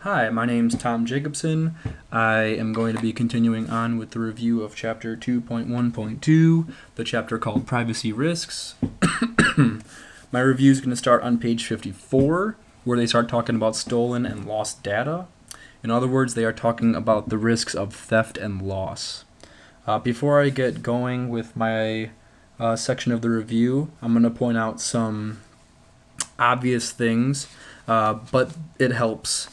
Hi, my name's Tom Jacobson. I am going to be continuing on with the review of Chapter 2.1.2, the chapter called Privacy Risks. My review is going to start on page 54, where they start talking about stolen and lost data. In other words, they are talking about the risks of theft and loss. Before I get going with my section of the review, I'm going to point out some obvious things, but it helps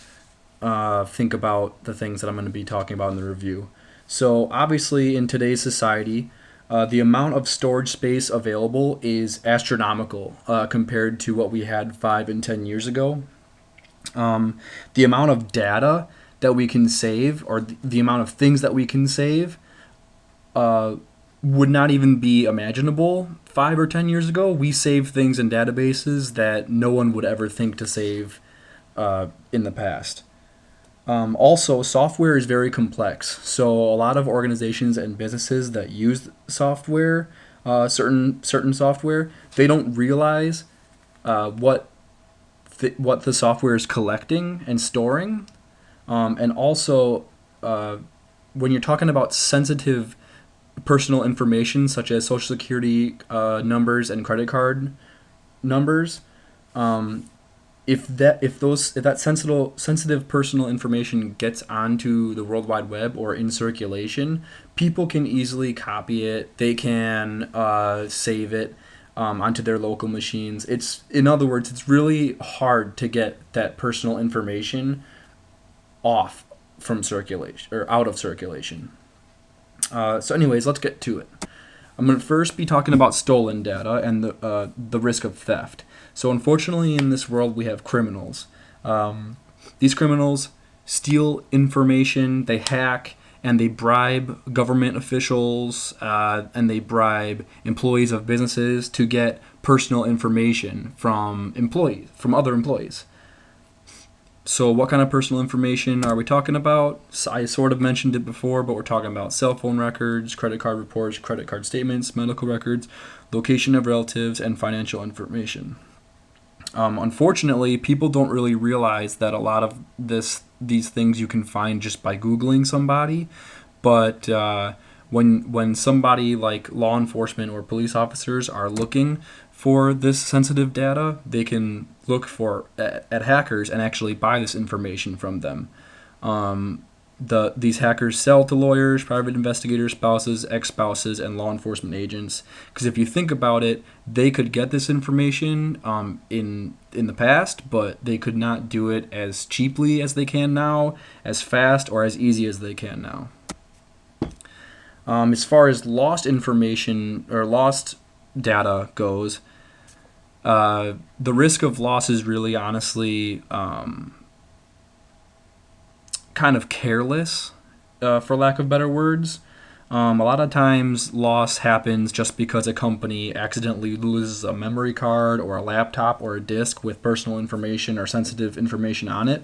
think about the things that I'm going to be talking about in the review. So, obviously, in today's society, the amount of storage space available is astronomical compared to what we had 5 and 10 years ago. The amount of data that we can save, or the amount of things that we can save, would not even be imaginable 5 or 10 years ago. We save things in databases that no one would ever think to save in the past. Also, software is very complex. So a lot of organizations and businesses that use software, certain software, they don't realize what what the software is collecting and storing. And also, when you're talking about sensitive personal information such as social security numbers and credit card numbers, um, if that sensitive personal information gets onto the World Wide Web or in circulation, people can easily copy it. They can save it onto their local machines. In other words, it's really hard to get that personal information off from circulation or out of circulation. Anyways, let's get to it. I'm going to first be talking about stolen data and the risk of theft. So, unfortunately, in this world, we have criminals. These criminals steal information, they hack, and they bribe government officials, and they bribe employees of businesses to get personal information from other employees. So, what kind of personal information are we talking about? I sort of mentioned it before, but we're talking about cell phone records, credit card reports, credit card statements, medical records, location of relatives, and financial information. Unfortunately, people don't really realize that a lot of these things you can find just by Googling somebody, but when somebody like law enforcement or police officers are looking for this sensitive data, they can look at hackers and actually buy this information from them. These hackers sell to lawyers, private investigators, spouses, ex-spouses, and law enforcement agents. Because if you think about it, they could get this information in the past, but they could not do it as cheaply as they can now, as fast, or as easy as they can now. As far as lost information or lost data goes, the risk of loss is really honestly kind of careless, for lack of better words. A lot of times, loss happens just because a company accidentally loses a memory card or a laptop or a disk with personal information or sensitive information on it.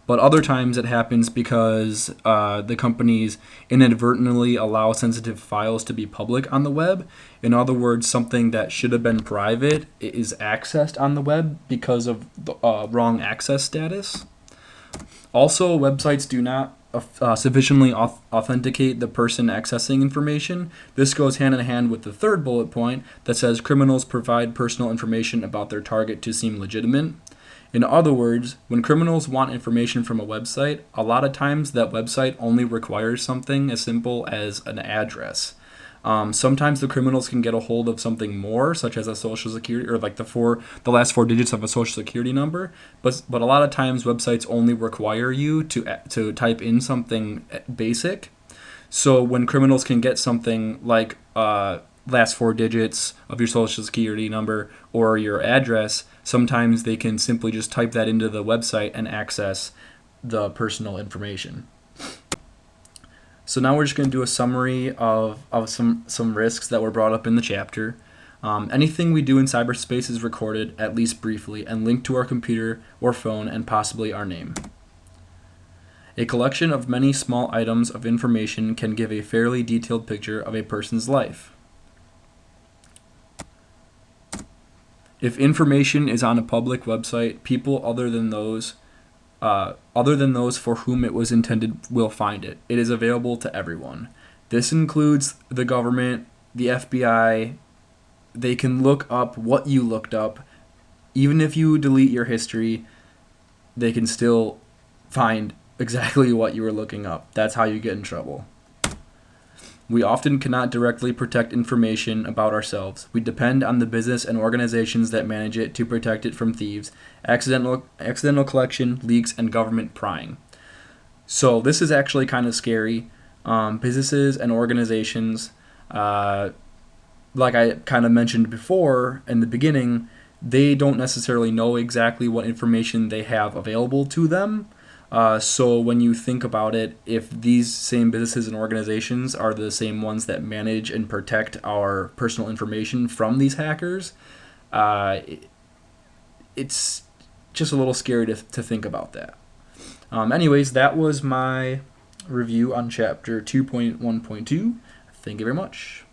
But other times it happens because the companies inadvertently allow sensitive files to be public on the web. In other words, something that should have been private is accessed on the web because of the wrong access status. Also, websites do not sufficiently authenticate the person accessing information. This goes hand in hand with the third bullet point that says criminals provide personal information about their target to seem legitimate. In other words, when criminals want information from a website, a lot of times that website only requires something as simple as an address. Sometimes the criminals can get a hold of something more, such as a social security or like the last four digits of a social security number. But a lot of times websites only require you to type in something basic. So when criminals can get something like last four digits of your social security number or your address, sometimes they can simply just type that into the website and access the personal information. So now we're just going to do a summary of some risks that were brought up in the chapter. Anything we do in cyberspace is recorded, at least briefly, and linked to our computer or phone and possibly our name. A collection of many small items of information can give a fairly detailed picture of a person's life. If information is on a public website, people other than those other than those for whom it was intended will find it. It is available to everyone. This includes the government, the FBI. They can look up what you looked up. Even if you delete your history, they can still find exactly what you were looking up. That's how you get in trouble. We often cannot directly protect information about ourselves. We depend on the business and organizations that manage it to protect it from thieves, accidental collection, leaks, and government prying. So this is actually kind of scary. Businesses and organizations, like I kind of mentioned before in the beginning, they don't necessarily know exactly what information they have available to them. So when you think about it, if these same businesses and organizations are the same ones that manage and protect our personal information from these hackers, it's just a little scary to think about that. Anyways, that was my review on chapter 2.1.2. Thank you very much.